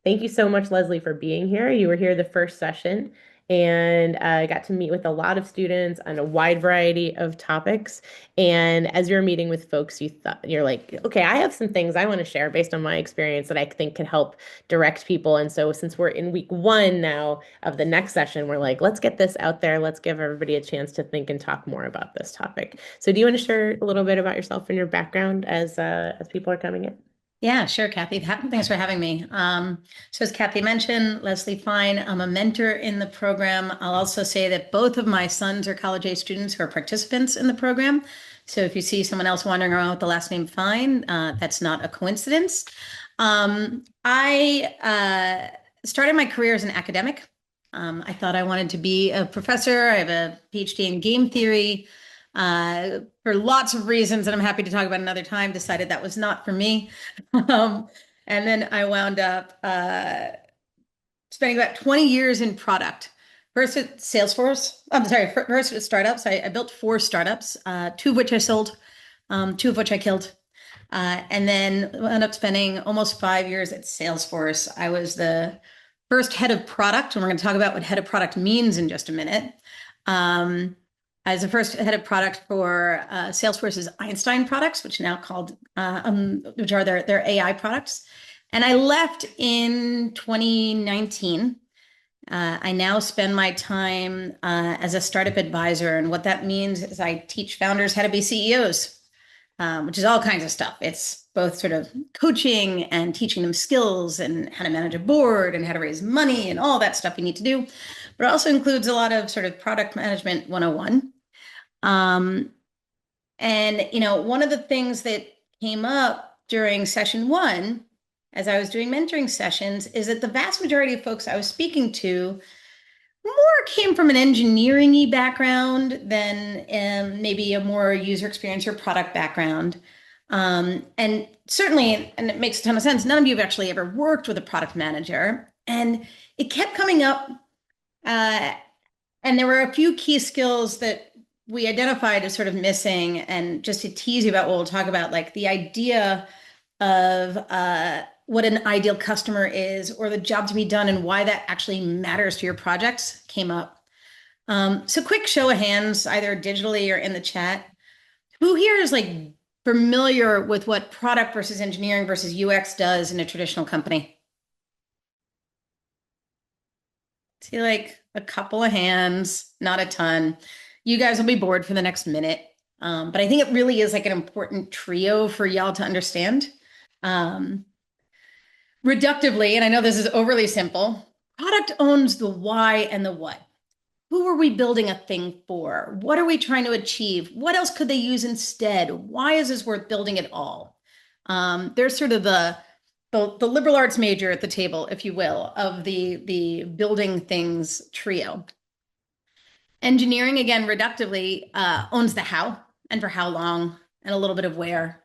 Thank you so much, Leslie, for being here. You were here the first session, and I got to meet with a lot of students on a wide variety of topics. And as you're meeting with folks, you're like, okay, I have some things I want to share based on my experience that I think can help direct people. And so, since we're in week one now of the next session, we're like, let's get this out there. Let's give everybody a chance to think and talk more about this topic. So, do you want to share a little bit about yourself and your background as people are coming in? Yeah, sure, Kathy. Thanks for having me. So as Kathy mentioned, Leslie Fine, I'm a mentor in the program. I'll also say that both of my sons are college age students who are participants in the program. So if you see someone else wandering around with the last name Fine, that's not a coincidence. I started my career as an academic. I thought I wanted to be a professor. I have a PhD in game theory. For lots of reasons that I'm happy to talk about another time, decided that was not for me. Um, and then I wound up spending about 20 years in product. First at Salesforce, I'm sorry, first at startups. I built four startups, two of which I sold, two of which I killed. And then wound up spending almost 5 years at Salesforce. I was the first head of product, and we're going to talk about what head of product means in just a minute. As the first head of product for Salesforce's Einstein products, which are now called, which are their AI products. And I left in 2019. I now spend my time as a startup advisor. And what that means is I teach founders how to be CEOs, which is all kinds of stuff. It's both sort of coaching and teaching them skills and how to manage a board and how to raise money and all that stuff you need to do. But it also includes a lot of sort of product management 101. Um, and, one of the things that came up during session one, as I was doing mentoring sessions, is that the vast majority of folks I was speaking to more came from an engineering-y background than maybe a more user experience or product background. And certainly, and it makes a ton of sense, none of you have actually ever worked with a product manager. And it kept coming up. And there were a few key skills that we identified as sort of missing. And just to tease you about what we'll talk about, like the idea of what an ideal customer is or the job to be done and why that actually matters to your projects came up. So quick show of hands, either digitally or in the chat. Who here is like familiar with what product versus engineering versus UX does in a traditional company? See like a couple of hands, not a ton. You guys will be bored for the next minute. But I think it really is like an important trio for y'all to understand. Um, Reductively, and I know this is overly simple, product owns the why and the what. Who are we building a thing for? What are we trying to achieve? What else could they use instead? Why is this worth building at all? There's sort of the liberal arts major at the table, if you will, of the building things trio. Engineering, again, reductively, owns the how and for how long and a little bit of where.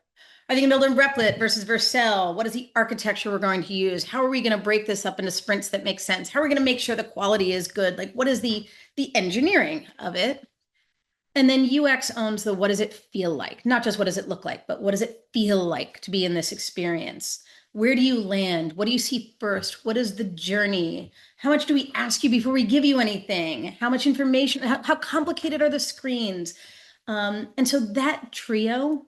Are they going to build in Replit versus Vercel? What is the architecture we're going to use? How are we going to break this up into sprints that make sense? How are we going to make sure the quality is good? Like, what is the engineering of it? And then UX owns the what does it feel like? Not just what does it look like, but what does it feel like to be in this experience? Where do you land? What do you see first? What is the journey? How much do we ask you before we give you anything? How much information? How complicated are the screens? And so that trio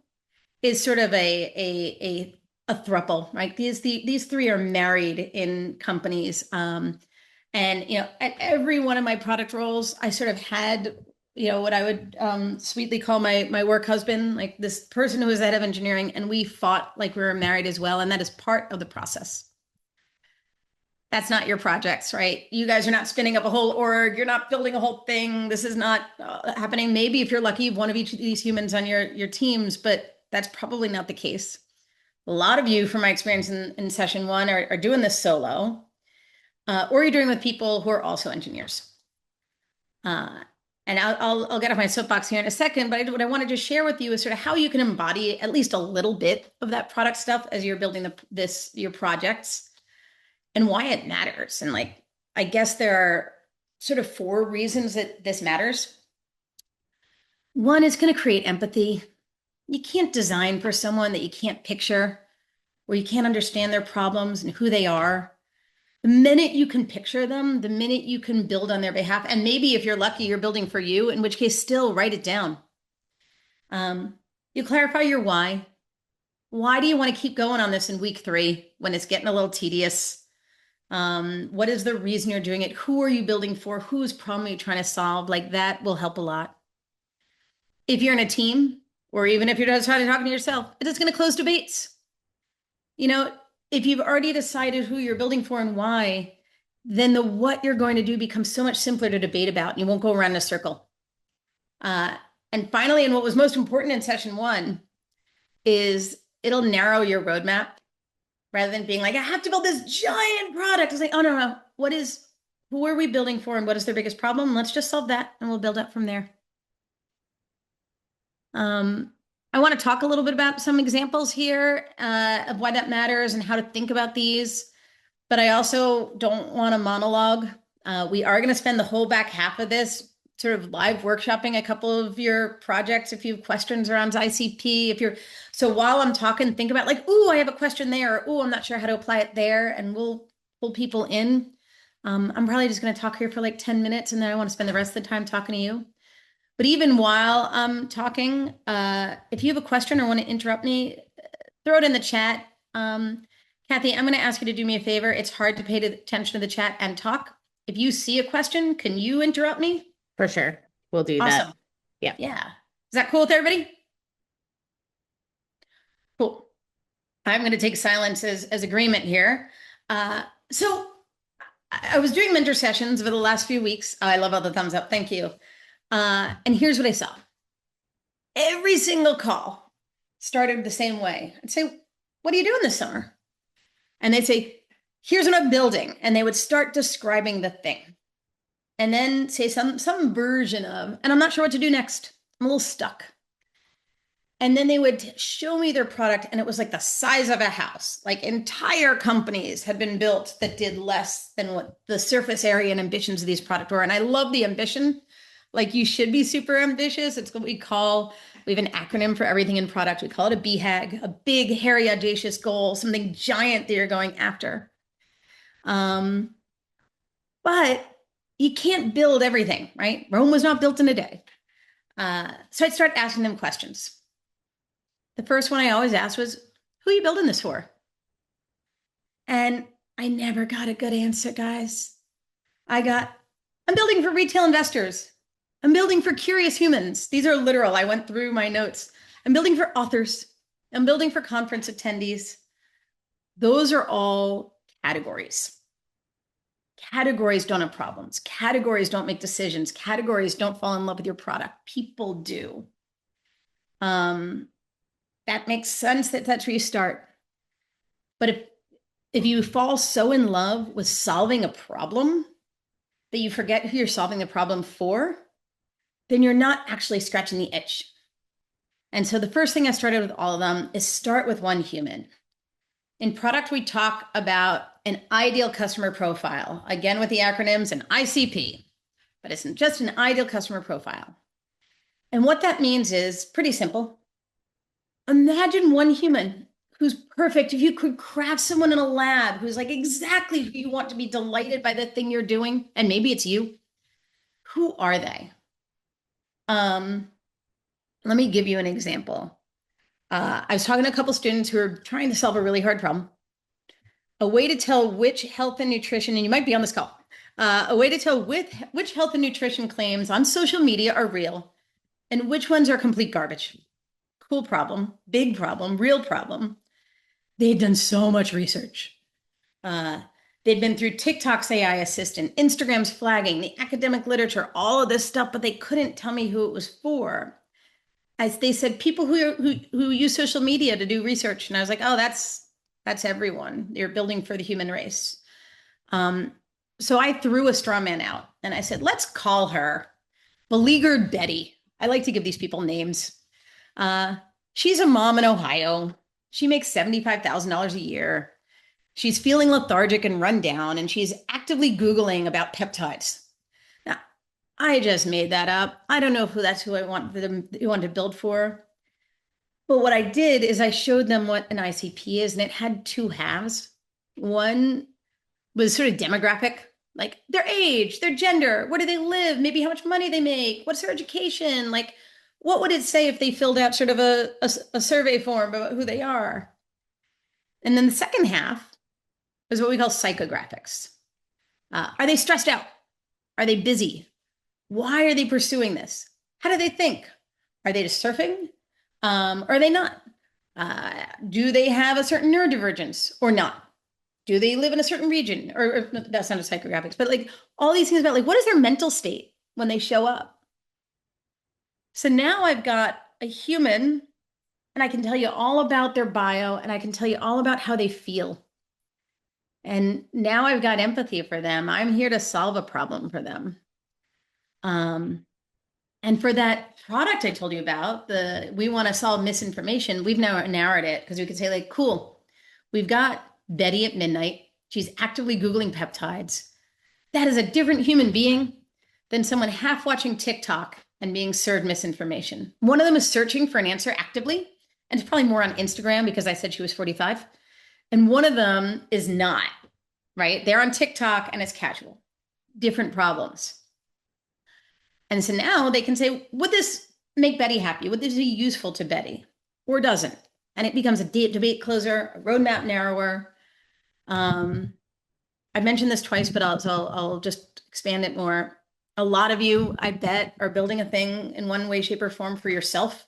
is sort of a throuple, right? These three are married in companies. And at every one of my product roles, I sort of had what I would sweetly call my work husband, like this person who was the head of engineering, and we fought like we were married as well, and that is part of the process. That's not your projects, right? You guys are not spinning up a whole org. You're not building a whole thing. This is not happening. Maybe if you're lucky, one of each of these humans on your teams, but that's probably not the case. A lot of you, from my experience in session one, are doing this solo, or you're doing with people who are also engineers. And I'll get off my soapbox here in a second, but what I wanted to share with you is sort of how you can embody at least a little bit of that product stuff as you're building your projects and why it matters. And like, I guess there are sort of four reasons that this matters. One is going to create empathy. You can't design for someone that you can't picture, or you can't understand their problems and who they are. The minute you can picture them, the minute you can build on their behalf, and maybe if you're lucky, you're building for you, in which case, still write it down. You clarify your why. Why do you want to keep going on this in week 3 when it's getting a little tedious? What is the reason you're doing it? Who are you building for? Whose problem are you trying to solve? Like that will help a lot. If you're in a team, or even if you're just trying to talk to yourself, it is going to close debates. You know, if you've already decided who you're building for and why, then the what you're going to do becomes so much simpler to debate about, and you won't go around in a circle. And finally, and what was most important in session 1 is it'll narrow your roadmap rather than being like, I have to build this giant product. It's like, oh, no. Who are we building for and what is their biggest problem? Let's just solve that and we'll build up from there. I want to talk a little bit about some examples here of why that matters and how to think about these, but I also don't want to monologue. We are going to spend the whole back half of this sort of live workshopping a couple of your projects if you have questions around ICP. So while I'm talking, think about like, ooh, I have a question there, or ooh, I'm not sure how to apply it there, and we'll pull people in. I'm probably just going to talk here for like 10 minutes, and then I want to spend the rest of the time talking to you. But even while I'm talking, if you have a question or want to interrupt me, throw it in the chat. Kathy, I'm going to ask you to do me a favor. It's hard to pay attention to the chat and talk. If you see a question, can you interrupt me? For sure. We'll do Awesome. that. Yeah. Yeah. Is that cool with everybody? Cool. I'm going to take silence as agreement here. So I was doing mentor sessions over the last few weeks. I love all the thumbs up. Thank you. And here's what I saw. Every single call started the same way. I'd say, what are you doing this summer? And they'd say, here's what I'm building. And they would start describing the thing. And then say some version of, and I'm not sure what to do next. I'm a little stuck. And then they would show me their product, and it was like the size of a house. Like entire companies had been built that did less than what the surface area and ambitions of these products were. And I love the ambition. Like you should be super ambitious. It's what we have an acronym for everything in product. We call it a BHAG, a big, hairy, audacious goal, something giant that you're going after. But you can't build everything, right? Rome was not built in a day. So I'd start asking them questions. The first one I always asked was, who are you building this for? And I never got a good answer, guys. I'm building for retail investors. I'm building for curious humans. These are literal. I went through my notes. I'm building for authors. I'm building for conference attendees. Those are all categories. Categories don't have problems. Categories don't make decisions. Categories don't fall in love with your product. People do. That makes sense that that's where you start. But if you fall so in love with solving a problem that you forget who you're solving the problem for, then you're not actually scratching the itch. And so the first thing I started with all of them is start with one human. In product, we talk about an ideal customer profile, again with the acronyms, an ICP, but it's just an ideal customer profile. And what that means is pretty simple. Imagine one human who's perfect. If you could craft someone in a lab who's like exactly who you want to be delighted by the thing you're doing, and maybe it's you, who are they? Let me give you an example. I was talking to a couple students who are trying to solve a really hard problem. A way to tell which health and nutrition, and you might be on this call, a way to tell which health and nutrition claims on social media are real and which ones are complete garbage. Cool problem, big problem, real problem. They'd done so much research. They'd been through TikTok's AI assistant, Instagram's flagging, the academic literature, all of this stuff, but they couldn't tell me who it was for. As they said, people who use social media to do research. And I was like, oh, that's everyone. You're building for the human race. So I threw a straw man out and I said, let's call her Beleaguered Betty. I like to give these people names. She's a mom in Ohio. She makes $75,000 a year. She's feeling lethargic and run down, and she's actively Googling about peptides. Now, I just made that up. I don't know if that's who I want to build for. But what I did is I showed them what an ICP is, and it had two halves. One was sort of demographic, like their age, their gender, where do they live, maybe how much money they make, what's their education, like what would it say if they filled out sort of a survey form about who they are? And then the second half is what we call psychographics. Are they stressed out? Are they busy? Why are they pursuing this? How do they think? Are they just surfing? Are they not? Do they have a certain neurodivergence or not? Do they live in a certain region? Or that's not a psychographics, but like all these things about like what is their mental state when they show up? So now I've got a human and I can tell you all about their bio and I can tell you all about how they feel. And now I've got empathy for them. I'm here to solve a problem for them. Um, and for that product I told you about, we want to solve misinformation, we've now narrowed it because we could say, like, cool, we've got Betty at midnight. She's actively Googling peptides. That is a different human being than someone half watching TikTok and being served misinformation. One of them is searching for an answer actively, and it's probably more on Instagram because I said she was 45. And one of them is not, right? They're on TikTok and it's casual. Different problems. And so now they can say, would this make Betty happy? Would this be useful to Betty? Or doesn't? And it becomes a debate closer, a roadmap narrower. I've mentioned this twice, but I'll just expand it more. A lot of you, I bet, are building a thing in one way, shape, or form for yourself.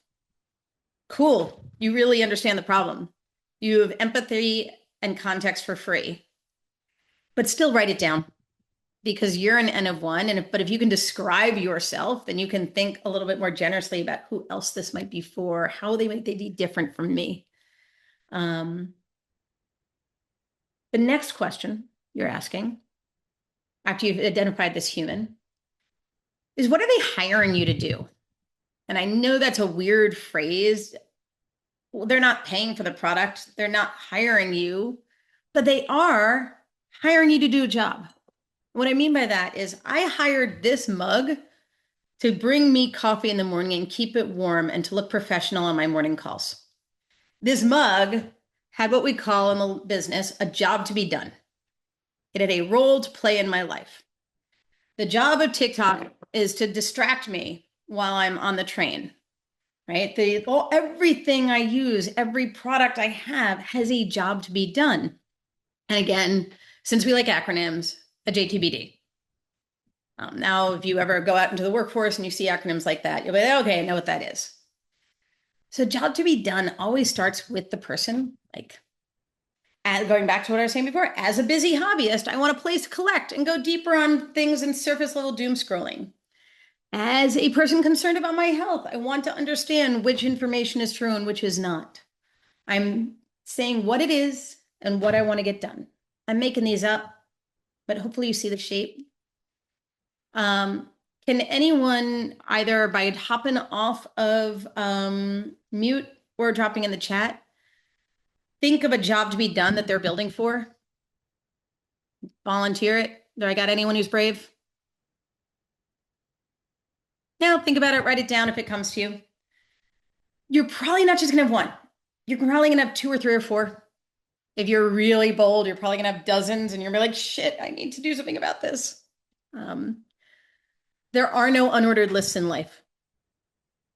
Cool. You really understand the problem. You have empathy and context for free, but still write it down because you're an N of one. But if you can describe yourself, then you can think a little bit more generously about who else this might be for, how they might be different from me. The next question you're asking, after you've identified this human, is what are they hiring you to do? And I know that's a weird phrase. Well, they're not paying for the product. They're not hiring you, but they are hiring you to do a job. What I mean by that is I hired this mug to bring me coffee in the morning and keep it warm and to look professional on my morning calls. This mug had what we call in the business a job to be done. It had a role to play in my life. The job of TikTok is to distract me while I'm on the train, right? Everything I use, every product I have has a job to be done. And again, since we like acronyms, a JTBD. Now, if you ever go out into the workforce and you see acronyms like that, you'll be like, okay, I know what that is. So job to be done always starts with the person, like going back to what I was saying before, as a busy hobbyist, I want a place to collect and go deeper on things and surface level doom scrolling. As a person concerned about my health, I want to understand which information is true and which is not. I'm saying what it is and what I want to get done. I'm making these up, but hopefully you see the shape. Can anyone either by hopping off of mute or dropping in the chat, think of a job to be done that they're building for? Volunteer it. Do I got anyone who's brave? Now think about it, write it down if it comes to you. You're probably not just gonna have one. You're probably gonna have two or three or four. If you're really bold, you're probably gonna have dozens and you're gonna be like, shit, I need to do something about this. There are no unordered lists in life.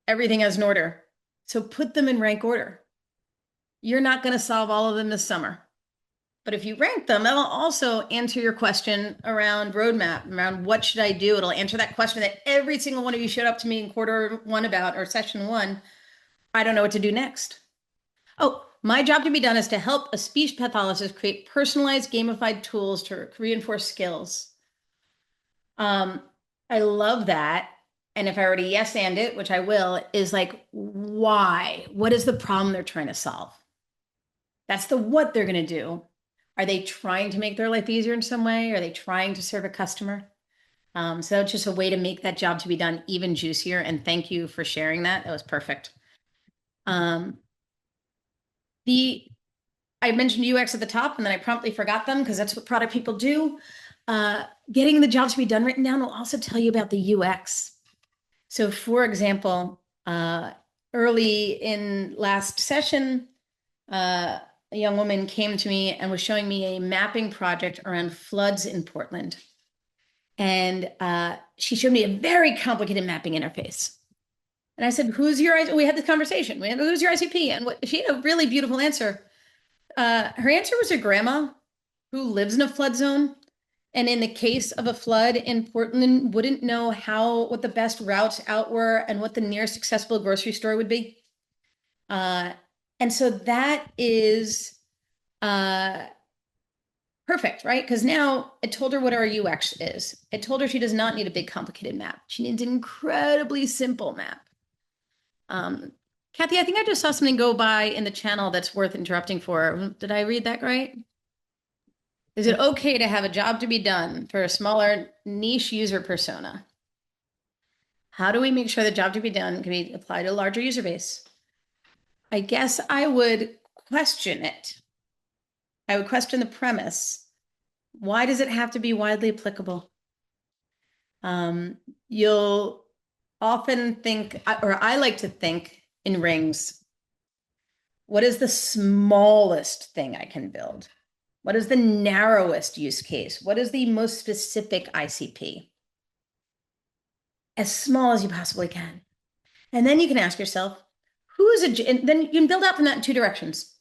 Everything has an order. So put them in rank order. You're not gonna solve all of them this summer. But if you rank them, that'll also answer your question around roadmap, around what should I do? It'll answer that question that every single one of you showed up to me in quarter one about, or session one. I don't know what to do next. Oh, my job to be done is to help a speech pathologist create personalized gamified tools to reinforce skills. I love that. And if I already yes and it, which I will, is like, why? What is the problem they're trying to solve? That's the what they're going to do. Are they trying to make their life easier in some way? Are they trying to serve a customer? So that's just a way to make that job to be done even juicier. And thank you for sharing that. That was perfect. I mentioned UX at the top and then I promptly forgot them because that's what product people do. Getting the job to be done written down will also tell you about the UX. So for example, early in last session, a young woman came to me and was showing me a mapping project around floods in Portland. And she showed me a very complicated mapping interface. And I said, we had this conversation. Who's your ICP? And she had a really beautiful answer. Her answer was her grandma, who lives in a flood zone. And in the case of a flood in Portland, wouldn't know what the best routes out were and what the nearest accessible grocery store would be. And so that is perfect, right? Because now it told her what our UX is. It told her she does not need a big, complicated map. She needs an incredibly simple map. Kathy, I think I just saw something go by in the channel that's worth interrupting for. Did I read that right? Is it okay to have a job to be done for a smaller niche user persona? How do we make sure the job to be done can be applied to a larger user base? I guess I would question it. I would question the premise. Why does it have to be widely applicable? You'll often think, or I like to think in rings. What is the smallest thing I can build? What is the narrowest use case? What is the most specific ICP? As small as you possibly can. And then you can ask yourself, and then you can build out from that in two directions.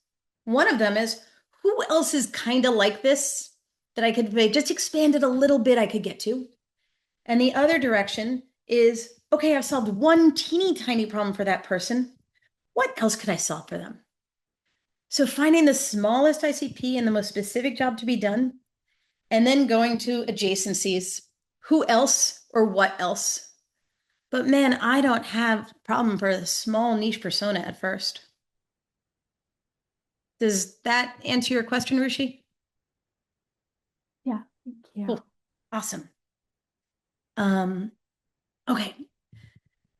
One of them is, who else is kind of like this that I could, just expand it a little bit, I could get to? And the other direction is, okay, I've solved one teeny tiny problem for that person. What else could I solve for them? So finding the smallest ICP and the most specific job to be done, and then going to adjacencies, who else or what else? But man, I don't have a problem for a small niche persona at first. Does that answer your question, Rushi? Yeah, thank you. Cool. Awesome. Okay.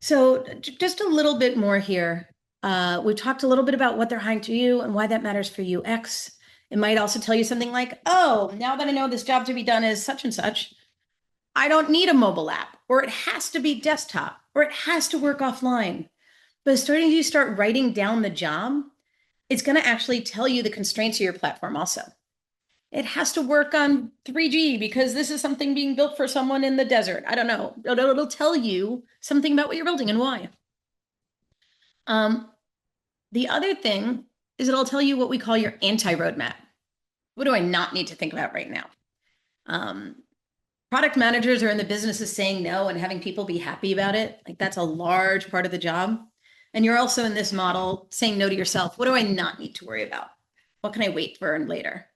So just a little bit more here. We talked a little bit about what they're hiring to you and why that matters for UX. It might also tell you something like, oh, now that I know this job to be done is such and such, I don't need a mobile app, or it has to be desktop, or it has to work offline. But starting to start writing down the job, it's going to actually tell you the constraints of your platform also. It has to work on 3G because this is something being built for someone in the desert. I don't know. It'll tell you something about what you're building and why. The other thing is it'll tell you what we call your anti-roadmap. What do I not need to think about right now? Product managers are in the business of saying no and having people be happy about it. Like that's a large part of the job. And you're also in this model saying no to yourself. What do I not need to worry about? What can I wait for and later?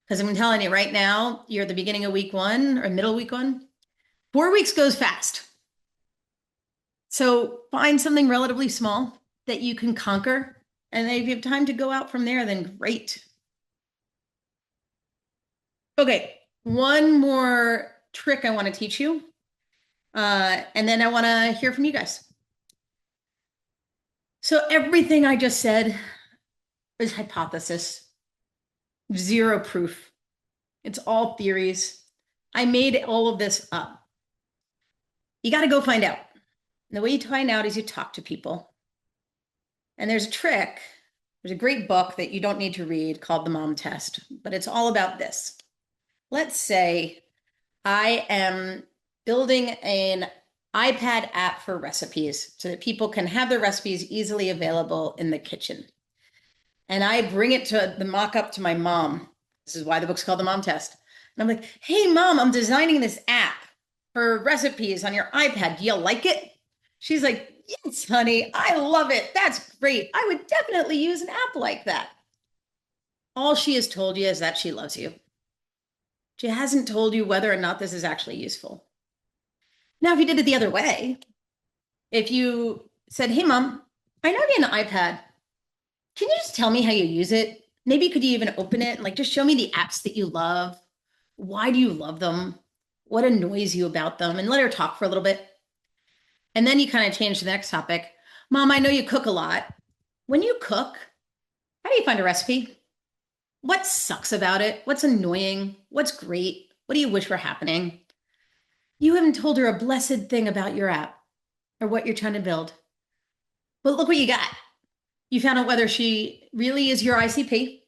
Because I'm telling you right now, you're at the beginning of week one or middle of week one. 4 weeks goes fast. So find something relatively small that you can conquer. And if you have time to go out from there, then great. Okay, one more trick I want to teach you. And then I want to hear from you guys. So everything I just said is hypothesis, zero proof. It's all theories. I made all of this up. You got to go find out. And the way you find out is you talk to people. And there's a trick. There's a great book that you don't need to read called The Mom Test, but it's all about this. Let's say I am building an iPad app for recipes so that people can have their recipes easily available in the kitchen. And I bring it to the mock-up to my mom. This is why the book's called The Mom Test. And I'm like, hey, Mom, I'm designing this app for recipes on your iPad. Do you like it? She's like, yes, honey, I love it. That's great. I would definitely use an app like that. All she has told you is that she loves you. She hasn't told you whether or not this is actually useful. Now, if you did it the other way, if you said, hey, Mom, I know you have an iPad. Can you just tell me how you use it? Maybe could you even open it and like just show me the apps that you love? Why do you love them? What annoys you about them? And let her talk for a little bit. And then you kind of change to the next topic. Mom, I know you cook a lot. When you cook, how do you find a recipe? What sucks about it? What's annoying? What's great? What do you wish were happening? You haven't told her a blessed thing about your app or what you're trying to build. But look what you got. You found out whether she really is your ICP.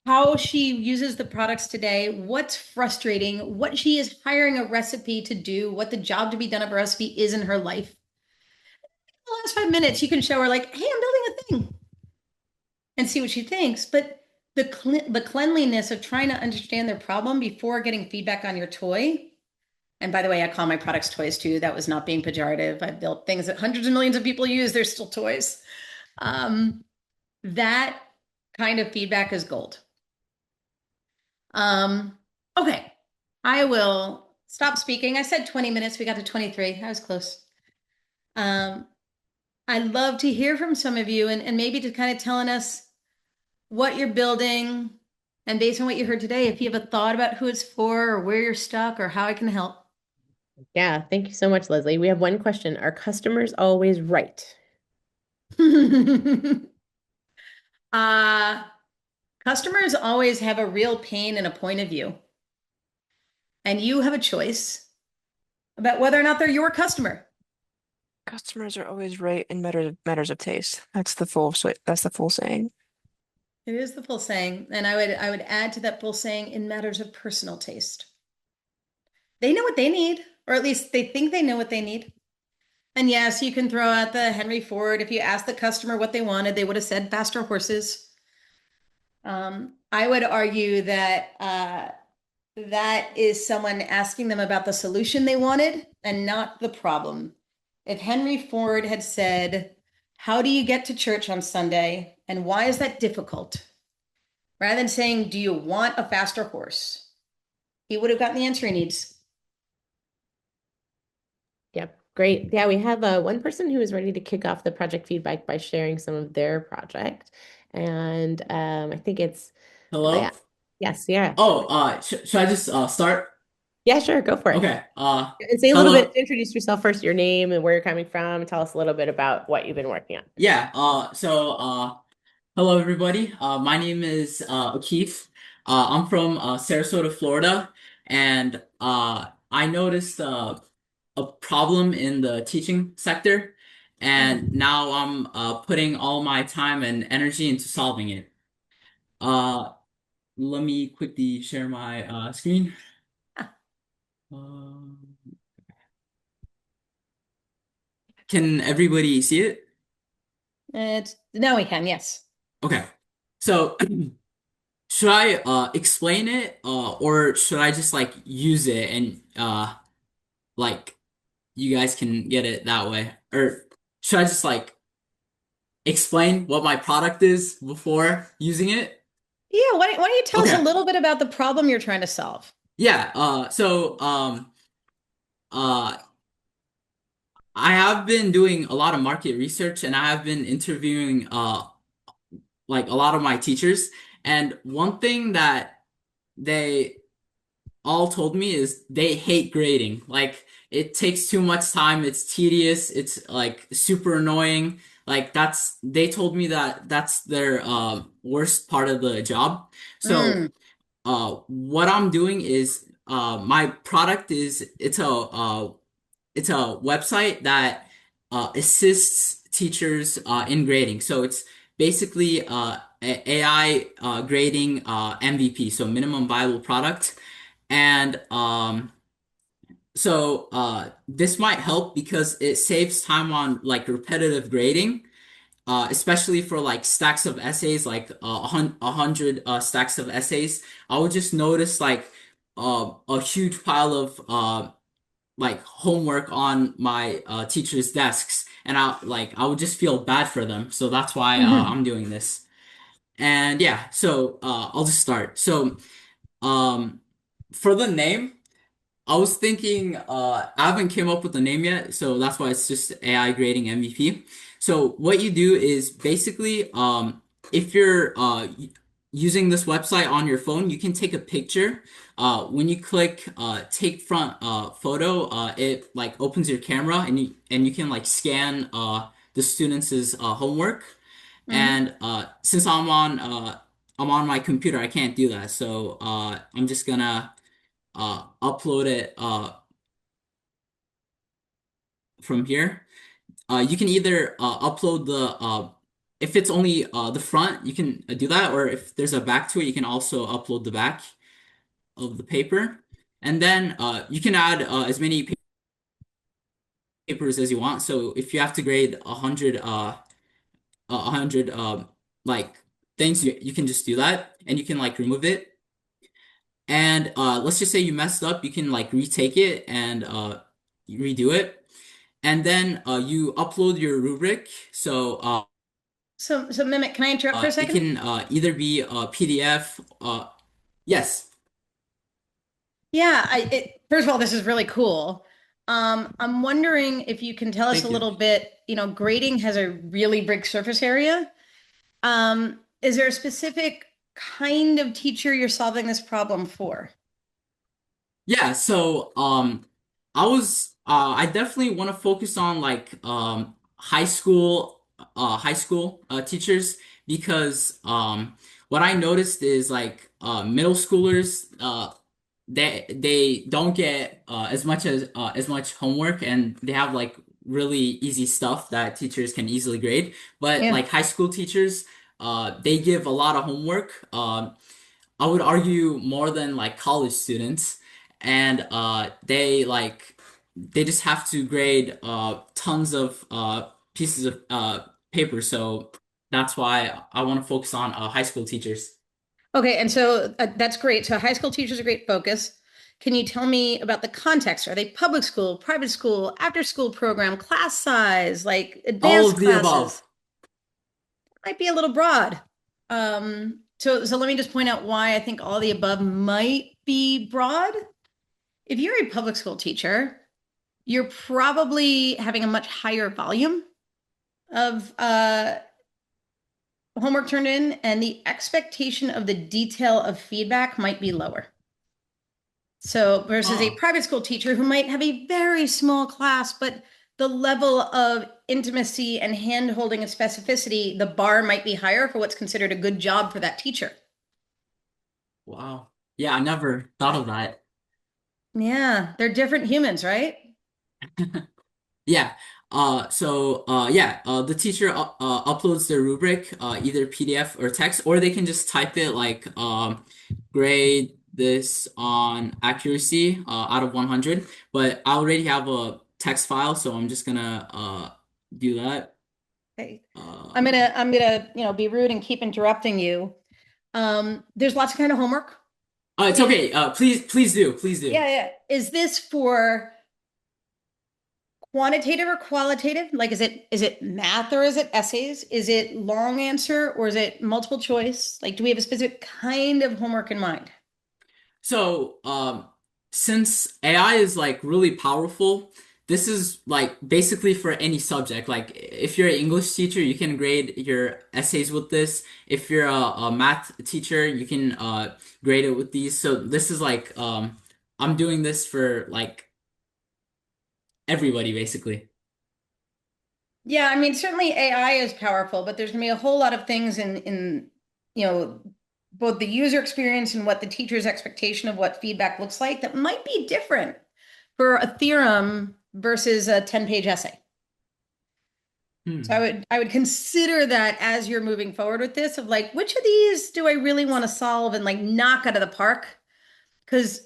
how she uses the products today, what's frustrating, what she is hiring a recipe to do, what the job to be done of a recipe is in her life. In the last 5 minutes, you can show her, like, hey, I'm building a thing and see what she thinks. But the cleanliness of trying to understand their problem before getting feedback on your toy. And by the way, I call my products toys too. That was not being pejorative. I've built things that hundreds of millions of people use. They're still toys. Um, that kind of feedback is gold. Um, okay. I will stop speaking. I said 20 minutes. We got to 23. I was close. Um, I'd love to hear from some of you and maybe to kind of telling us what you're building. And based on what you heard today, if you have a thought about who it's for or where you're stuck or how I can help. Yeah, thank you so much, Leslie. We have one question. Are customers always right? uh, Customers always have a real pain and a point of view. And you have a choice about whether or not they're your customer. Customers are always right in matters of taste. That's the full saying. It is the full saying. And I would add to that full saying in matters of personal taste. They know what they need, or at least they think they know what they need. And yes, you can throw out the Henry Ford. If you asked the customer what they wanted, they would have said faster horses. I would argue that that is someone asking them about the solution they wanted and not the problem. If Henry Ford had said, how do you get to church on Sunday? And why is that difficult? Rather than saying, do you want a faster horse? He would have gotten the answer he needs. Yep, great. Yeah, we have one person who is ready to kick off the project feedback by sharing some of their project. And I think it's, Hello? yeah, yes, yeah. Oh, should I just start? Yeah, sure, go for it. Okay. And say a little bit, Hello. introduce yourself first, your name and where you're coming from. Tell us a little bit about what you've been working on. Yeah. Hello everybody. My name is O'Keefe. I'm from Sarasota, Florida, and I noticed a problem in the teaching sector, and Mhm. now I'm putting all my time and energy into solving it. Uh, Let me quickly share my screen. Um, can everybody see it? It's now we can, yes. Okay. So should I explain it or should I just like use it and like you guys can get it that way? Or should I just like explain what my product is before using it? Yeah, why don't you tell us a Okay. little bit about the problem you're trying to solve? Yeah, uh I have been doing a lot of market research and I have been interviewing like a lot of my teachers, and one thing that they all told me is they hate grading. Like it takes too much time, it's tedious, it's like super annoying. Like they told me that that's their worst part of the job. So Mm, what I'm doing is my product is it's a website that assists teachers in grading. So it's basically AI grading MVP, so minimum viable product. And this might help because it saves time on like repetitive grading, especially for like stacks of essays, like 100 stacks of essays. I would just notice like a huge pile of like homework on my teachers' desks, and I would just feel bad for them. So that's why mhm. I'm doing this. And yeah, so I'll just start. So um, for the name. I was thinking, I haven't came up with a name yet, so that's why it's just AI grading MVP. So what you do is basically, if you're using this website on your phone, you can take a picture. When you click take front photo, it like opens your camera and you can like scan the students' homework. Mhm. And since I'm on my computer, I can't do that. So I'm just gonna upload it from here. You can either upload if it's only the front, you can do that, or if there's a back to it, you can also upload the back of the paper. And then you can add as many papers as you want. So if you have to grade 100 like things, you can just do that, and you can like remove it. And let's just say you messed up, you can like retake it and redo it. And then you upload your rubric. So So Mimic, can I interrupt for a it second? can either be a PDF. Yes, Yeah, first of all, this is really cool. I'm wondering if you can tell us a thank you. little bit, grading has a really big surface area. Is there a specific kind of teacher you're solving this problem for? Yeah, so I definitely want to focus on like high school teachers because what I noticed is like middle schoolers they don't get as much homework, and they have like really easy stuff that teachers can easily grade. But Yeah. like high school teachers they give a lot of homework. I would argue more than like college students, and they just have to grade tons of pieces of paper. So that's why I want to focus on high school teachers. Okay, and so that's great. So high school teachers are great focus. Can you tell me about the context? Are they public school, private school, after school program, class size, like All advanced of the classes? above. Might be a little broad. So let me just point out why I think all the above might be broad. If you're a public school teacher, you're probably having a much higher volume of homework turned in, and the expectation of the detail of feedback might be lower. So versus a Oh, private school teacher who might have a very small class, but the level of intimacy and hand holding and specificity, the bar might be higher for what's considered a good job for that teacher. wow. Yeah, I never thought of that. Yeah, they're different humans, right? Yeah. The teacher uploads their rubric, either PDF or text, or they can just type it like grade this on accuracy out of 100. But I already have a text file, so I'm just gonna do that. Okay. Um, I'm gonna, be rude and keep interrupting you. There's lots of kind of homework. it's Is okay. Please do, please do. Yeah, yeah. Is this for quantitative or qualitative? Like, is it math or is it essays? Is it long answer or is it multiple choice? Like, do we have a specific kind of homework in mind? So, since AI is like really powerful, this is like basically for any subject. Like, if you're an English teacher, you can grade your essays with this. If you're a math teacher, you can grade it with these. So this is like I'm doing this for like everybody basically. Yeah, I mean, certainly AI is powerful, but there's gonna be a whole lot of things in you know both the user experience and what the teacher's expectation of what feedback looks like that might be different for a theorem versus a 10-page essay. So Hmm. I would consider that as you're moving forward with this of like, which of these do I really want to solve and like knock out of the park? Because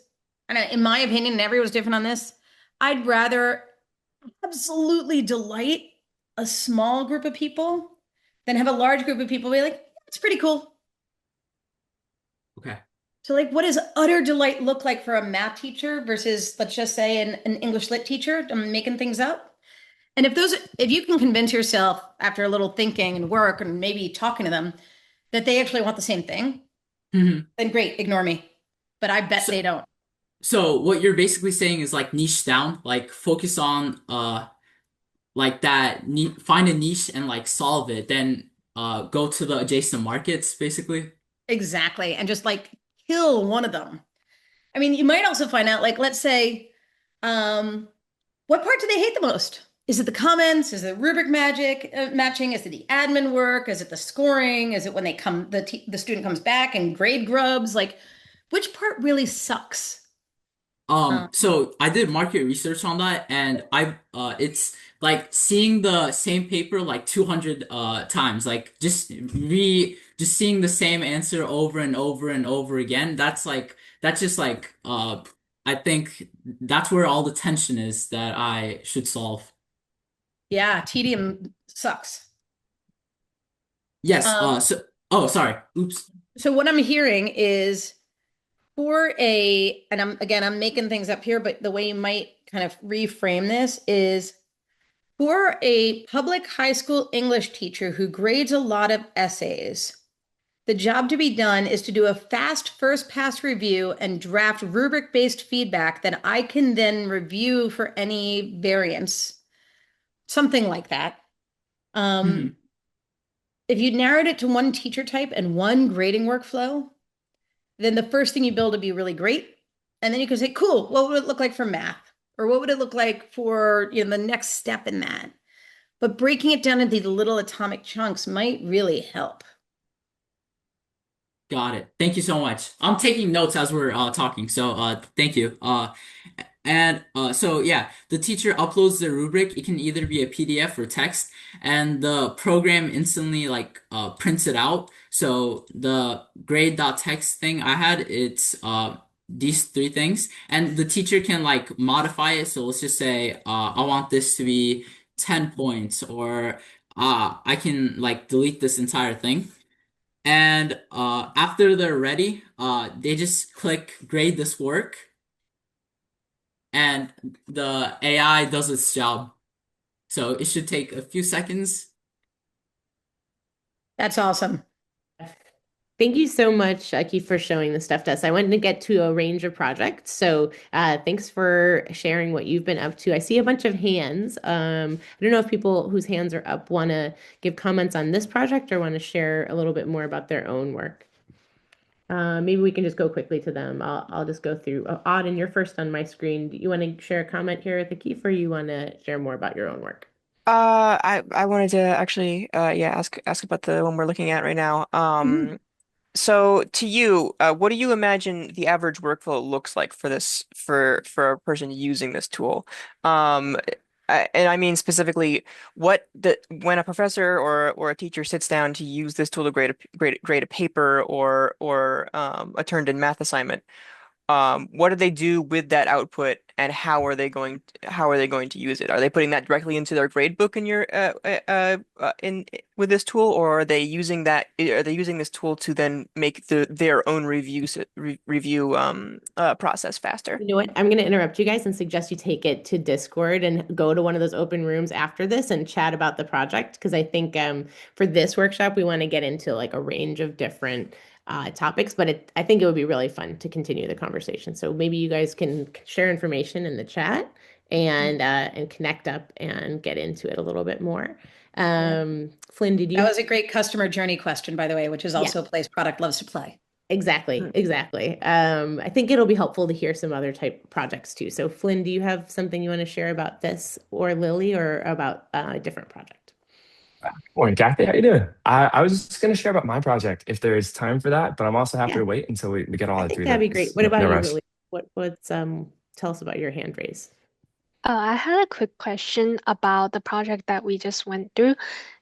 in my opinion, and everyone's different on this, I'd rather absolutely delight a small group of people than have a large group of people be like, it's pretty cool. Okay. So like, what does utter delight look like for a math teacher versus, let's just say, an English lit teacher? I'm making things up. And if you can convince yourself after a little thinking and work and maybe talking to them that they actually want the same thing, Mhm. then great, ignore me. But I bet So, they don't. so what you're basically saying is like niche down, like focus on like that find a niche and like solve it, then go to the adjacent markets basically. Exactly. And just like kill one of them. I mean, you might also find out, like, let's say, um, what part do they hate the most? Is it the comments? Is it rubric magic matching? Is it the admin work? Is it the scoring? Is it when the student comes back and grade grubs? Like, which part really sucks? So I did market research on that, and I it's like seeing the same paper like 200 times, like just seeing the same answer over and over and over again. That's just like I think that's where all the tension is that I should solve. Yeah, tedium sucks. Yes, Um, oh, sorry. Oops. so what I'm hearing is for a, and I'm making things up here, but the way you might kind of reframe this is for a public high school English teacher who grades a lot of essays. The job to be done is to do a fast first pass review and draft rubric based feedback that I can then review for any variance, something like that. Um, Mhm. if you narrowed it to one teacher type and one grading workflow, then the first thing you build would be really great. And then you can say, cool, what would it look like for math? Or what would it look like for, the next step in that? But breaking it down into the little atomic chunks might really help. Got it. Thank you so much. I'm taking notes as we're talking, so thank you. So yeah, the teacher uploads the rubric. It can either be a PDF or text, and the program instantly like prints it out. So the grade.txt thing I had, it's these three things, and the teacher can like modify it. So let's just say I want this to be 10 points, or I can like delete this entire thing. And after they're ready, they just click grade this work, and the AI does its job. So it should take a few seconds. That's awesome. Thank you so much, Keith, for showing this stuff to us. I wanted to get to a range of projects. So thanks for sharing what you've been up to. I see a bunch of hands. I don't know if people whose hands are up want to give comments on this project or want to share a little bit more about their own work. Maybe we can just go quickly to them. I'll just go through. Auden, you're first on my screen. Do you want to share a comment here at the Keith, or you want to share more about your own work? I wanted to actually yeah ask about the one we're looking at right now. Mhm. So to you, what do you imagine the average workflow looks like for this for a person using this tool? Um, and I mean specifically, what the when a professor or a teacher sits down to use this tool to grade a paper or a turned in math assignment, what do they do with that output, and how are they going to use it? Are they putting that directly into their grade book in your in with this tool, or are they using this tool to then make their own review process faster? You know what? I'm going to interrupt you guys and suggest you take it to Discord and go to one of those open rooms after this and chat about the project. Because I think for this workshop, we want to get into like a range of different topics, but I think it would be really fun to continue the conversation. So maybe you guys can share information in the chat and connect up and get into it a little bit more. Yeah. Flynn, did you That have? was a great customer journey question, by the way, which is Yeah. also a place product loves to play. Exactly, exactly. I think it'll be helpful to hear some other type projects too. So, Flynn, do you have something you want to share about this, or Lily, or about a different project? Morning, Kathy. How you doing? I was just going to share about my project if there is time for that, but I'm also happy Yeah, to wait until we get I all think through that'd be great. this. What No about you, rush. Lily? What's tell us about your hand raise? I had a quick question about the project that we just went through,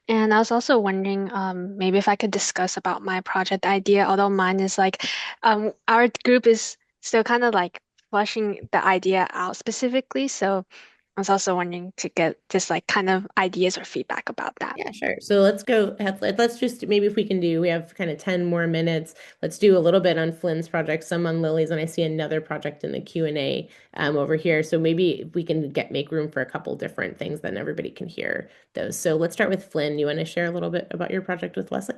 and I was also wondering, maybe if I could discuss about my project idea, although mine is like, our group is still kind of like fleshing the idea out specifically. So I was also wondering to get just like kind of ideas or feedback about that. Yeah, sure. So let's go. Let's just maybe if we can do, we have kind of 10 more minutes. Let's do a little bit on Flynn's project, some on Lily's, and I see another project in the Q&A over here. So maybe if we can make room for a couple different things, then everybody can hear those. So let's start with Flynn. You want to share a little bit about your project with Leslie?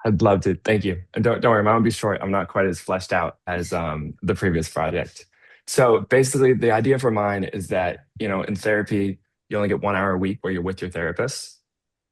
I'd love to. Thank you. And don't worry, mine will be short. I'm not quite as fleshed out as the previous project. So basically, the idea for mine is that, in therapy, you only get 1 hour a week where you're with your therapist.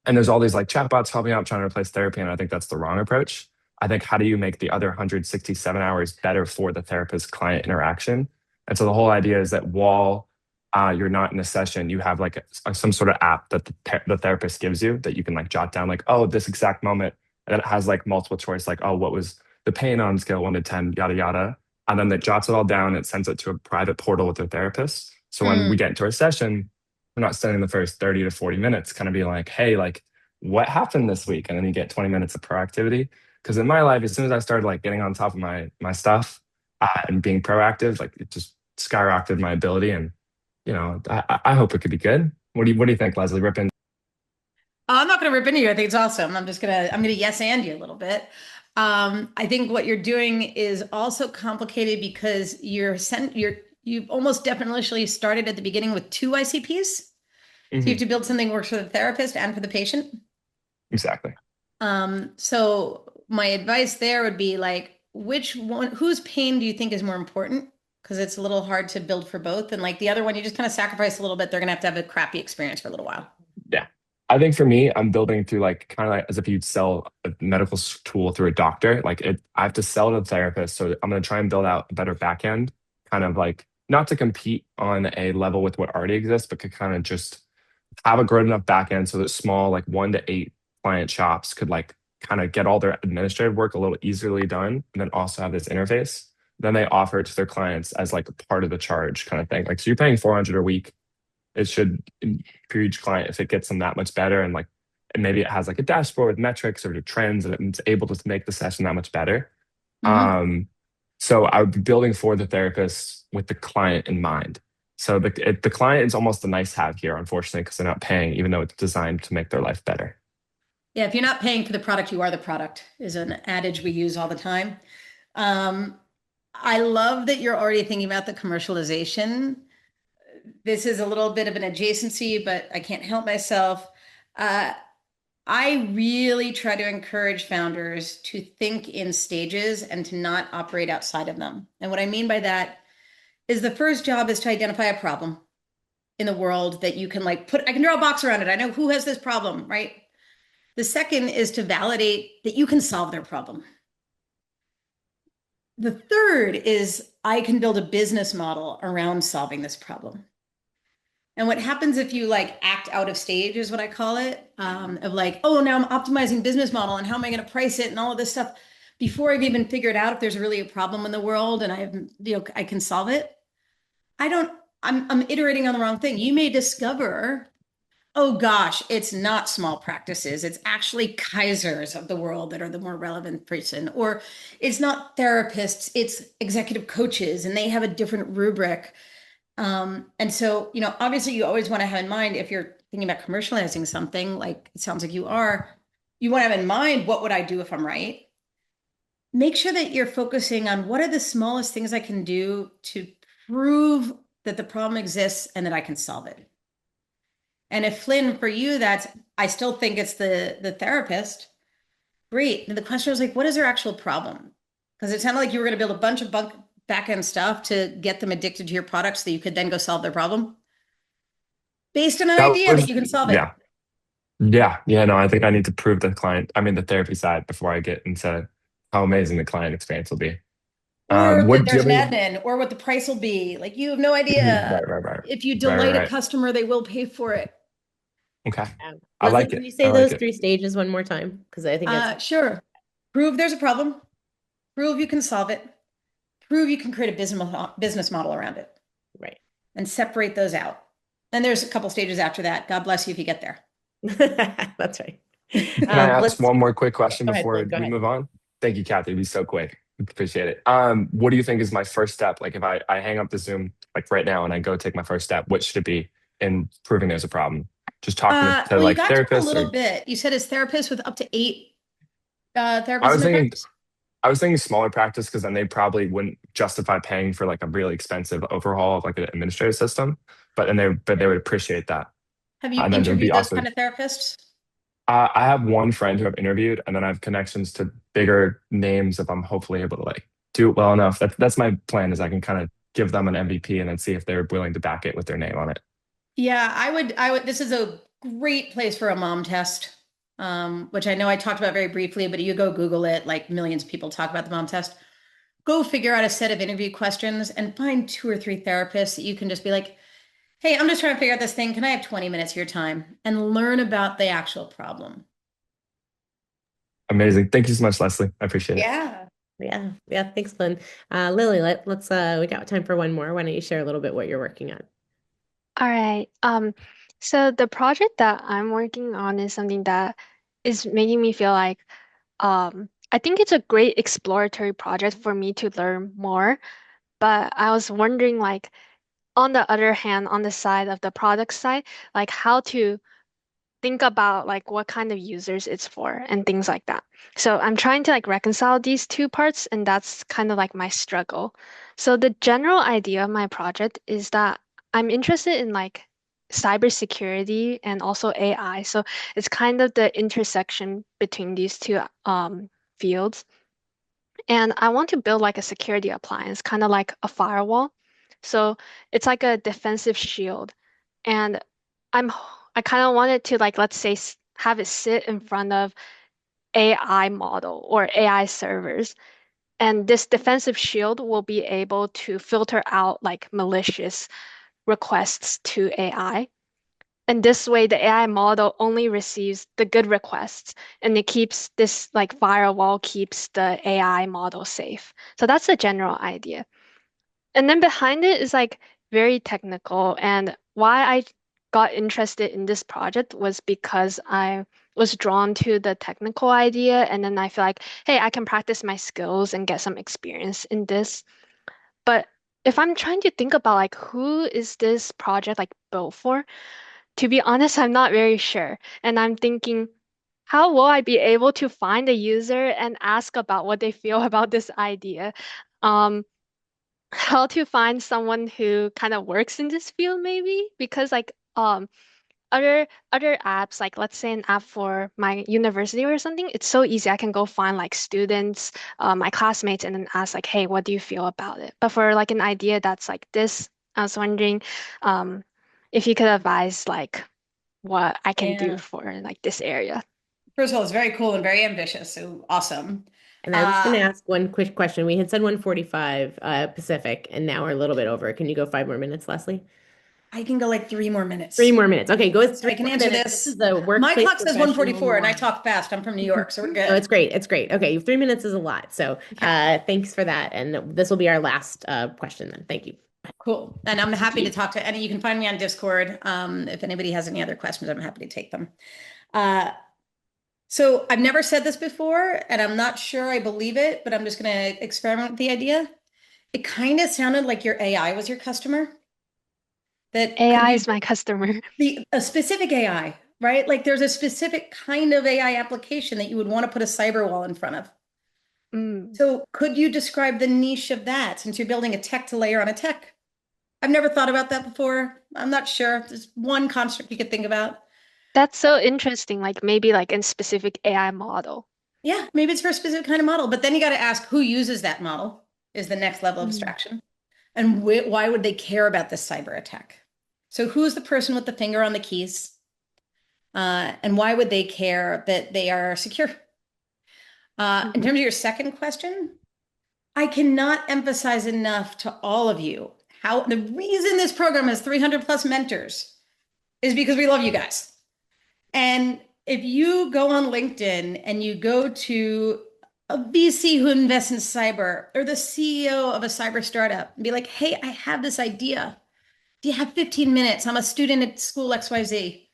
And there's all these like chatbots helping out trying to replace therapy. And I think that's the wrong approach. I think how do you make the other 167 hours better for the therapist client interaction? And so the whole idea is that while you're not in a session, you have like some sort of app that the therapist gives you that you can like jot down like, oh, this exact moment. And then it has like multiple choice, like, oh, what was the pain on scale 1 to 10, yada, yada. And then it jots it all down and sends it to a private portal with their therapist. So when we Mm. get into our session, we're not spending the first 30 to 40 minutes kind of being like, hey, like, what happened this week? And then you get 20 minutes of proactivity. Because in my life, as soon as I started like getting on top of my stuff and being proactive, like it just skyrocketed my ability. And I hope it could be good. What do you think, Leslie? Rip in. I'm not going to rip into you. I think it's awesome. I'm gonna yes and you a little bit. I think what you're doing is also complicated because you've almost definitely started at the beginning with two ICPs. So you have Mhm, to build something that works for the therapist and for the patient. exactly. So my advice there would be like, whose pain do you think is more important? Because it's a little hard to build for both. And like the other one, you just kind of sacrifice a little bit. They're gonna have a crappy experience for a little while. Yeah. I think for me, I'm building through like kind of like as if you'd sell a medical tool through a doctor. I have to sell to the therapist. So I'm going to try and build out a better back end, kind of like not to compete on a level with what already exists, but to kind of just have a good enough back end so that small, like 1 to 8 client shops could like kind of get all their administrative work a little easily done and then also have this interface. Then they offer it to their clients as like a part of the charge kind of thing. Like, so you're paying 400 a week, it should, for each client, if it gets them that much better and like and maybe it has like a dashboard with metrics or trends and it's able to make the session that much better. Mhm. So I would be building for the therapist with the client in mind. So the client is almost a nice have here, unfortunately, because they're not paying, even though it's designed to make their life better. Yeah, if you're not paying for the product, you are the product, is an adage we use all the time. Um, I love that you're already thinking about the commercialization. This is a little bit of an adjacency, but I can't help myself. Uh, I really try to encourage founders to think in stages and to not operate outside of them. And what I mean by that is the first job is to identify a problem in the world that you can I can draw a box around it. I know who has this problem, right? The second is to validate that you can solve their problem. The third is I can build a business model around solving this problem. And what happens if you like act out of stage is what I call it, of like, oh, now I'm optimizing business model and how am I going to price it and all of this stuff before I've even figured out if there's really a problem in the world and I can solve it. I don't, I'm iterating on the wrong thing. You may discover, oh gosh, it's not small practices. It's actually Kaisers of the world that are the more relevant person, or it's not therapists, it's executive coaches and they have a different rubric. And so, obviously you always want to have in mind if you're thinking about commercializing something, like it sounds like you want to have in mind, what would I do if I'm right? Make sure that you're focusing on what are the smallest things I can do to prove that the problem exists and that I can solve it. And if Flynn, for you, I still think it's the therapist. Great. And the question was like, what is their actual problem? Because it sounded like you were going to build a bunch of back end stuff to get them addicted to your product so that you could then go solve their problem based on an That idea that was, you can solve it. yeah. Yeah. No, I think I need to prove the client, I mean, the therapy side before I get into how amazing the client experience will be. Or that Do you there's have an any? admin, or what the price will be. Like you have no Mhm. idea. Right, right, right. If you Right, right, delight a right. customer, they will pay for it. Okay. I Leslie, like can it. you I say like those it. 3 stages one more time? Because I think it's Sure. Prove there's a problem. Prove you can solve it. Prove you can create a business model around it, right. and separate those out. And there's a couple stages after that. God bless you if you get there. That's right. Can I ask Let's one more quick question go ahead, before Flynn. Go we ahead. move on? Thank you, Kathy. It'd be so quick. Appreciate it. What do you think is my first step? Like if I hang up the Zoom like right now and I go take my first step, what should it be in proving there's a problem? Just talking to Well, you like got to it a therapists little or bit. You said as therapist with up to 8 I therapists in was their thinking practice. I was thinking smaller practice because then they probably wouldn't justify paying for like a really expensive overhaul of like an administrative system. But they would appreciate that. Have you And then it would be interviewed those also kind of therapists? I have one friend who I've interviewed, and then I have connections to bigger names if I'm hopefully able to like do it well enough. That's my plan is I can kind of give them an MVP and then see if they're willing to back it with their name on it. Yeah, I would, this is a great place for a mom test, which I know I talked about very briefly, but you go Google it, like millions of people talk about the mom test. Go figure out a set of interview questions and find 2 or 3 therapists that you can just be like, hey, I'm just trying to figure out this thing. Can I have 20 minutes of your time and learn about the actual problem? Amazing. Thank you so much, Leslie. I appreciate it. Yeah. Yeah. Thanks, Flynn. Lily, let's we got time for one more. Why don't you share a little bit what you're working on? All right. So the project that I'm working on is something that is making me feel like I think it's a great exploratory project for me to learn more. But I was wondering like on the other hand, on the side of the product side, like how to think about like what kind of users it's for and things like that. So I'm trying to like reconcile these two parts, and that's kind of like my struggle. So the general idea of my project is that I'm interested in like cybersecurity and also AI. So it's kind of the intersection between these two fields. And I want to build like a security appliance, kind of like a firewall. So it's like a defensive shield. And I'm I kind of wanted to like let's say have it sit in front of AI model or AI servers. And this defensive shield will be able to filter out like malicious requests to AI. And this way, the AI model only receives the good requests, and it keeps this like firewall keeps the AI model safe. So that's the general idea. And then behind it is like very technical. And why I got interested in this project was because I was drawn to the technical idea. And then I feel like, hey, I can practice my skills and get some experience in this. But if I'm trying to think about like who is this project like built for, to be honest, I'm not very sure. And I'm thinking, how will I be able to find a user and ask about what they feel about this idea? Um, how to find someone who kind of works in this field, maybe? Because like other apps, like let's say an app for my university or something, it's so easy. I can go find like students, my classmates, and then ask like, hey, what do you feel about it? But for like an idea that's like this, I was wondering um, if you could advise like what I can do Yeah. for like this area. First of all, it's very cool and very ambitious. So awesome. And I was going Uh, to ask one quick question. We had said 1:45 Pacific, and now we're a little bit over. Can you go 5 more minutes, Leslie? I can go like 3 more minutes. 3 more minutes. Okay, go with So three I can more answer minutes. This is this. the My workplace clock says professional 1:44 and I norm. talk fast. I'm from New York, so we're No, it's good. great. It's great. Okay, 3 minutes is a lot. So Okay, thanks for that. And this will be our last question then. Thank you. cool. And I'm Thank happy to you. talk to any, you can find me on Discord. If anybody has any other questions, I'm happy to take them. Uh, so I've never said this before, and I'm not sure I believe it, but I'm just going to experiment with the idea. It kind of sounded like your AI was your customer. That could AI you is my customer. the a specific AI, right? Like there's a specific kind of AI application that you would want to put a cyber wall in front of. Mm. So could you describe the niche of that since you're building a tech to layer on a tech? I've never thought about that before. I'm not sure. There's one construct you could think about. That's so interesting, like maybe like in specific AI model. Yeah, maybe it's for a specific kind of model, but then you got to ask who uses that model is the next level of Mm. abstraction. And why would they care about this cyber attack? So who's the person with the finger on the keys? And why would they care that they are secure? In Mhm. terms of your second question, I cannot emphasize enough to all of you how the reason this program has 300 plus mentors is because we love you guys. And if you go on LinkedIn and you go to a VC who invests in cyber or the CEO of a cyber startup and be like, hey, I have this idea. Do you have 15 minutes? I'm a student at school XYZ.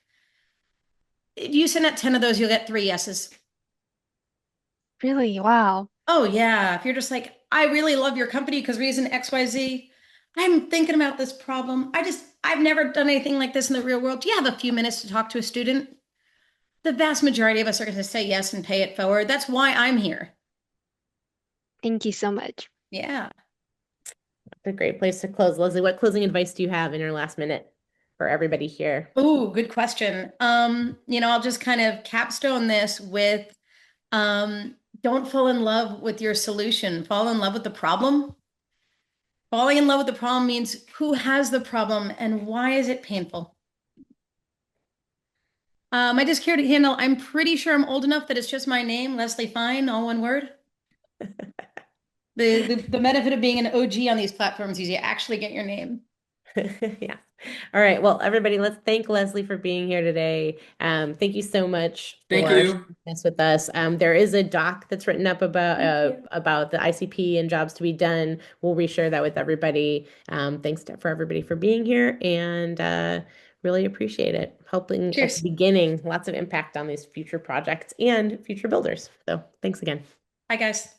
If you send out 10 of those, you'll get 3 yeses. Really? Wow. Oh, yeah. If you're just like, I really love your company because reason XYZ, I'm thinking about this problem. I've never done anything like this in the real world. Do you have a few minutes to talk to a student? The vast majority of us are going to say yes and pay it forward. That's why I'm here. Thank you so much. Yeah. It's a great place to close. Leslie, what closing advice do you have in your last minute for everybody here? Oh, good question. I'll just kind of capstone this with don't fall in love with your solution. Fall in love with the problem. Falling in love with the problem means who has the problem and why is it painful? My security handle, I'm pretty sure I'm old enough that it's just my name, Leslie Fine, all one word. The benefit of being an OG on these platforms is you actually get your name. Yeah. All right. Well, everybody, let's thank Leslie for being here today. Thank you so much Thank for you. sharing this with us. There is a doc that's written up Thank you. about the ICP and jobs to be done. We'll reshare that with everybody. Thanks for everybody for being here, and Really appreciate it. Helping at Cheers. the beginning, lots of impact on these future projects and future builders. So thanks again. Bye, guys.